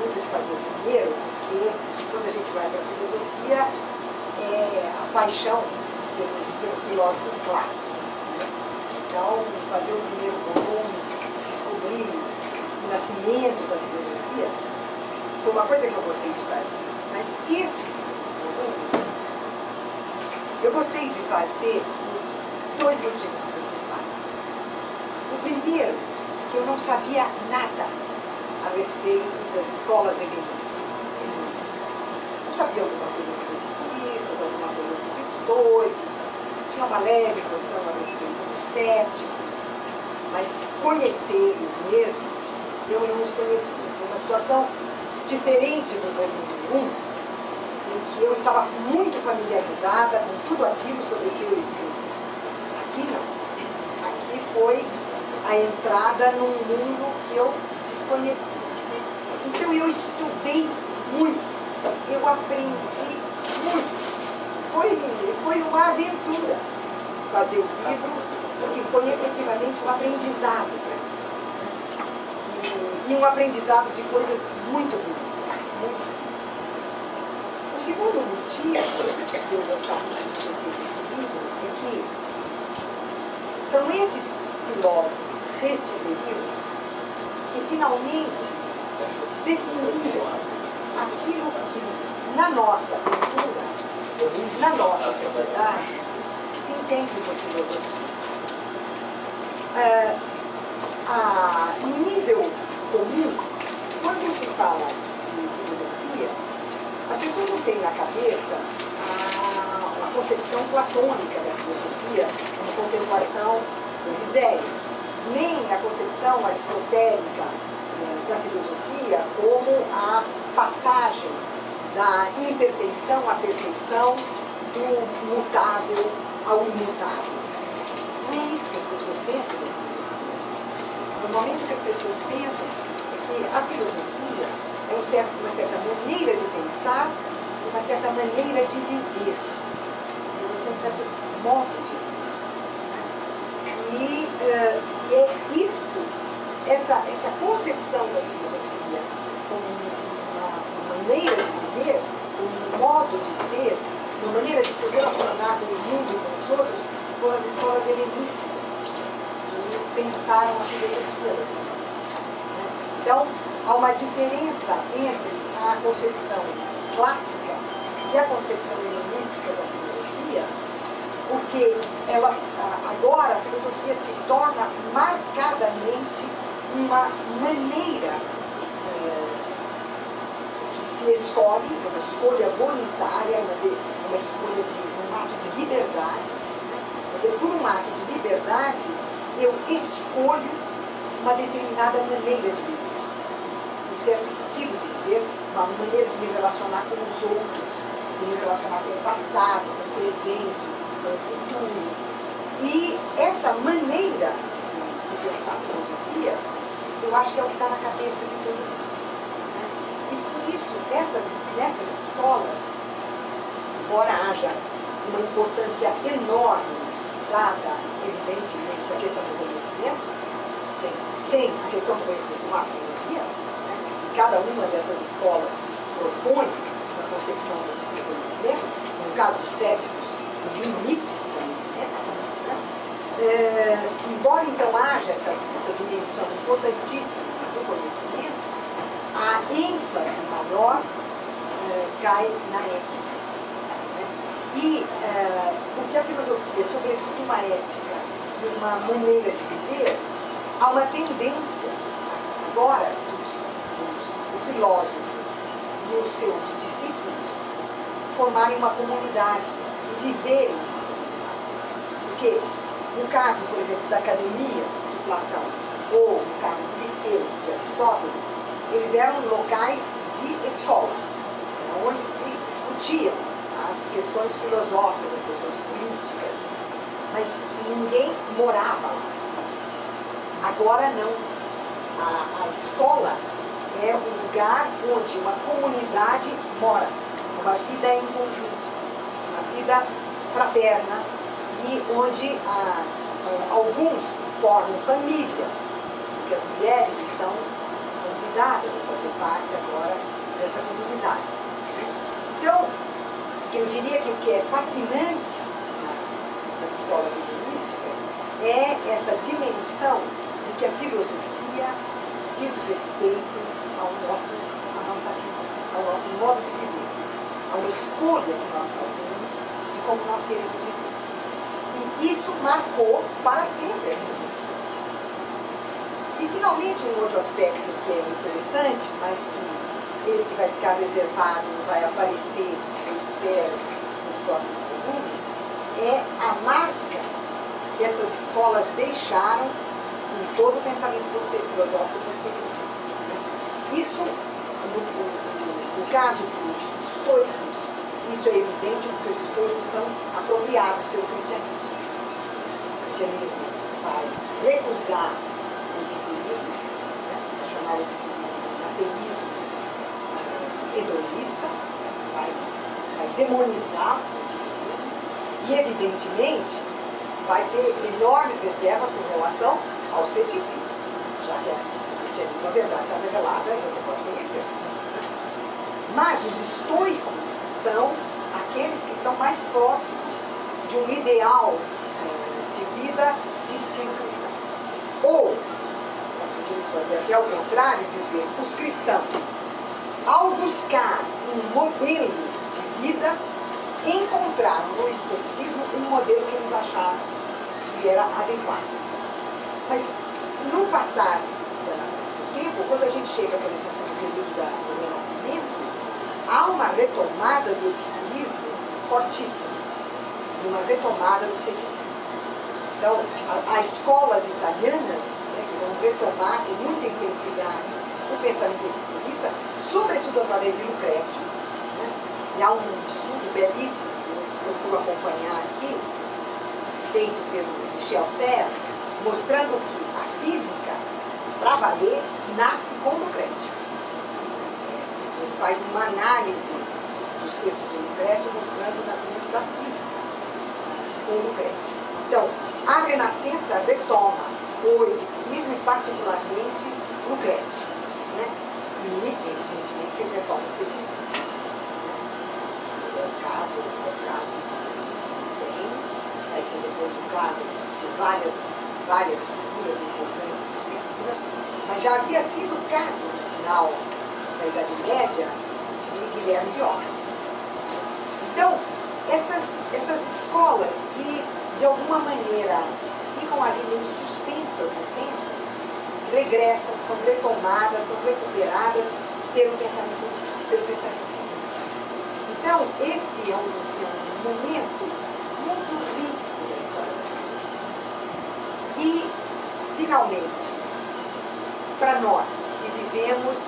muito de fazer o primeiro, porque quando a gente vai para a filosofia, é a paixão pelos filósofos clássicos, né? Então, fazer o primeiro volume, descobrir o nascimento da filosofia, foi uma coisa que eu gostei de fazer. Mas este segundo volume, eu gostei de fazer por dois motivos principais. O primeiro, que eu não sabia nada a respeito das escolas helenísticas. Eu sabia alguma coisa dos epicuristas, alguma coisa dos estoicos, tinha uma leve noção a respeito dos céticos, mas conhecê-los mesmo, eu não os conhecia. Foi uma situação diferente do volume 1, em que eu estava muito familiarizada com tudo aquilo sobre o que eu escrevi. Aqui não. Aqui foi a entrada num mundo que eu desconhecia. Então eu estudei muito, eu aprendi muito. Foi uma aventura fazer o livro, porque foi efetivamente um aprendizado para mim. E um aprendizado de coisas muito bonitas, muito bonitas. O segundo motivo que eu gostava muito de ter feito esse livro é que são esses filósofos deste período que finalmente definiram aquilo que na nossa cultura, na nossa sociedade, se entende por filosofia. No nível comum, quando se fala de filosofia, as pessoas não têm na cabeça a concepção platônica da filosofia, uma contemplação das ideias, nem a concepção aristotélica da filosofia como a passagem da imperfeição à perfeição, do mutável ao imutável. Não é isso que as pessoas pensam da filosofia. Normalmente o que as pessoas pensam é que a filosofia é uma certa maneira de pensar e uma certa maneira de viver. É um certo modo de viver. E é isto, essa concepção da filosofia como uma maneira de viver, um modo de ser, uma maneira de se relacionar com o mundo e com os outros, foram as escolas helenísticas que pensaram a filosofia dessa maneira. Então, há uma diferença entre a concepção clássica e a concepção helenística da filosofia, porque agora a filosofia se torna marcadamente uma maneira que se escolhe, uma escolha voluntária, uma escolha um ato de liberdade. Quer dizer, por um ato de liberdade, eu escolho uma determinada maneira de viver, um certo estilo de viver, uma maneira de me relacionar com os outros, de me relacionar com o passado, com o presente, com o futuro. E essa maneira de pensar a filosofia, eu acho que é o que está na cabeça de todo mundo. Né? E por isso, nessas escolas, embora haja uma importância enorme dada, evidentemente, à questão do conhecimento, sem a questão do conhecimento não há filosofia, né? E cada uma dessas escolas propõe uma concepção do conhecimento, no caso dos céticos, o limite do conhecimento, né? Embora então haja essa dimensão importantíssima do conhecimento, a ênfase maior cai na ética. Né? E porque a filosofia, sobretudo uma ética e uma maneira de viver, há uma tendência agora do filósofo e os seus discípulos formarem uma comunidade e viverem uma comunidade. Porque no caso, por exemplo, da academia de Platão, ou no caso do liceu de Aristóteles, eles eram locais de escola, onde se discutiam as questões filosóficas, as questões políticas, mas ninguém morava lá. Agora não. A escola é um lugar onde uma comunidade mora, uma vida em conjunto, uma vida fraterna, e onde alguns formam família, porque as mulheres estão convidadas a fazer parte agora dessa comunidade. Então, eu diria que o que é fascinante nas escolas helenísticas é essa dimensão de que a filosofia diz respeito à nossa vida, ao nosso modo de viver, a uma escolha que nós fazemos de como nós queremos viver. E isso marcou para sempre a filosofia. E, finalmente, um outro aspecto que é interessante, mas que esse vai ficar reservado, vai aparecer, eu espero, nos próximos volumes, é a marca que essas escolas deixaram em todo o pensamento filosófico posterior. Isso, no caso dos estoicos, isso é evidente porque os estoicos são apropriados pelo cristianismo. O cristianismo vai recusar o epicurismo, vai chamar o epicurismo de ateísmo hedonista, vai demonizar o epicurismo e, evidentemente, vai ter enormes reservas com relação ao ceticismo, já que o cristianismo, a verdade está revelada e você pode conhecer. Mas os estoicos são aqueles que estão mais próximos de um ideal de vida de estilo cristão. Ou, nós podemos fazer até o contrário, dizer, os cristãos, ao buscar um modelo de vida, encontraram no estoicismo um modelo que eles acharam que era adequado. Mas, no passar do tempo, quando a gente chega, por exemplo, no período do Renascimento, há uma retomada do epicurismo fortíssima, e uma retomada do ceticismo. Então, as escolas italianas, que vão retomar com muita intensidade o pensamento epicurista, sobretudo através de Lucrécio. E há um estudo belíssimo, que eu procuro acompanhar aqui, feito pelo Michel Serre, mostrando que a física, para valer, nasce com Lucrécio. Ele faz uma análise dos textos do Lucrécio mostrando o nascimento da física com Lucrécio. Então, a Renascença retoma o epicurismo e particularmente Lucrécio. E, evidentemente, ele retoma o ceticismo. É o caso bem, vai ser depois o caso de várias figuras importantes sucessivas, mas já havia sido o caso no final da Idade Média de Guilherme de Ockham. Então, essas escolas que, de alguma maneira, ficam ali meio suspensas no tempo, regressam, são retomadas, são recuperadas pelo pensamento seguinte. Então, esse é um momento muito rico da história da filosofia. E, finalmente, para nós que vivemos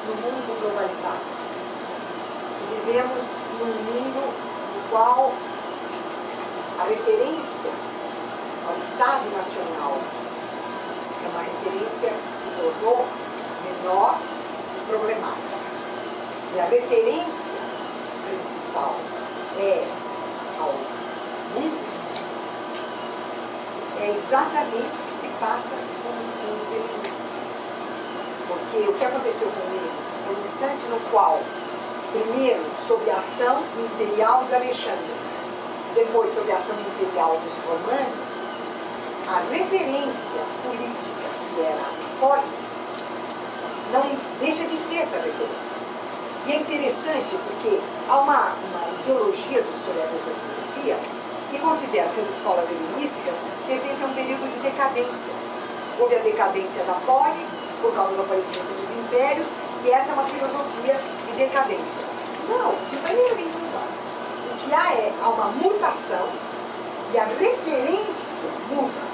no mundo globalizado, que vivemos num mundo no qual a referência ao Estado Nacional é uma referência que se tornou menor e problemática. E a referência principal é ao mundo, é exatamente o que se passa com os helenistas. Porque o que aconteceu com eles foi um instante no qual, primeiro, sob a ação imperial de Alexandre, depois sob a ação imperial dos romanos, a referência política que era a polis não deixa de ser essa referência. E é interessante porque há uma ideologia dos historiadores da filosofia que considera que as escolas helenísticas pertencem a um período de decadência. Houve a decadência da polis por causa do aparecimento dos impérios, e essa é uma filosofia de decadência. Não, de maneira nenhuma. O que há uma mutação e a referência muda.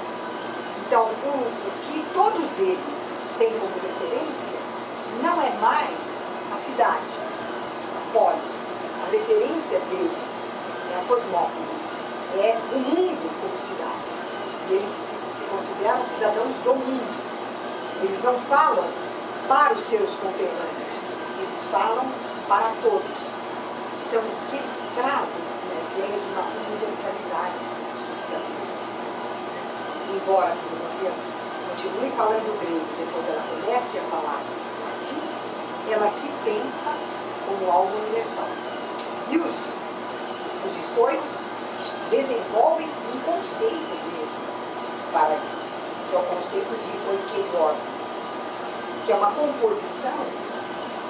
Então, o que todos eles têm como referência não é mais a cidade, a polis. A referência deles é a cosmópolis, é o mundo como cidade. E eles se consideram cidadãos do mundo. Eles não falam para os seus conterrâneos, eles falam para todos. Então, o que eles trazem é a ideia de uma universalidade da filosofia. Embora a filosofia continue falando grego, depois ela comece a falar latim, arte, ela se pensa como algo universal. E os estoicos desenvolvem um conceito mesmo para isso, que é o conceito de oikeiosis, que é uma composição.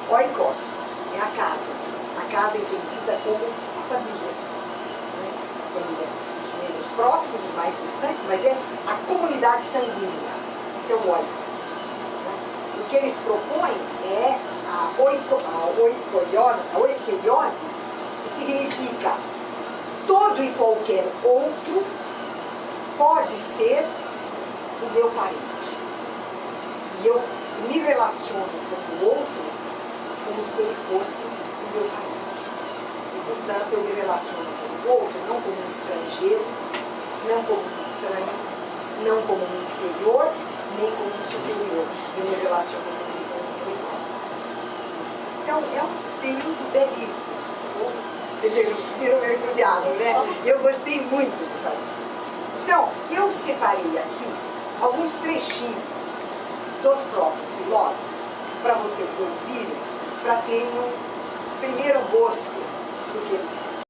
Oikos é a casa é entendida como a família, né? A família, os membros próximos, os mais distantes, mas é a comunidade sanguínea, esse é o oikos, né? O que eles propõem é a oikeiosis, que significa todo e qualquer outro pode ser o meu parente. E eu me relaciono com o outro como se ele fosse o meu parente. E, portanto, eu me relaciono com o outro não como um estrangeiro, não como um estranho, não como um inferior, nem como um superior. Eu me relaciono com o meu irmão. Então, é um período belíssimo. Vocês viram meu entusiasmo, né? Eu gostei muito de fazer. Então, eu separei aqui alguns trechinhos dos próprios filósofos para vocês ouvirem, para terem um primeiro gosto do que eles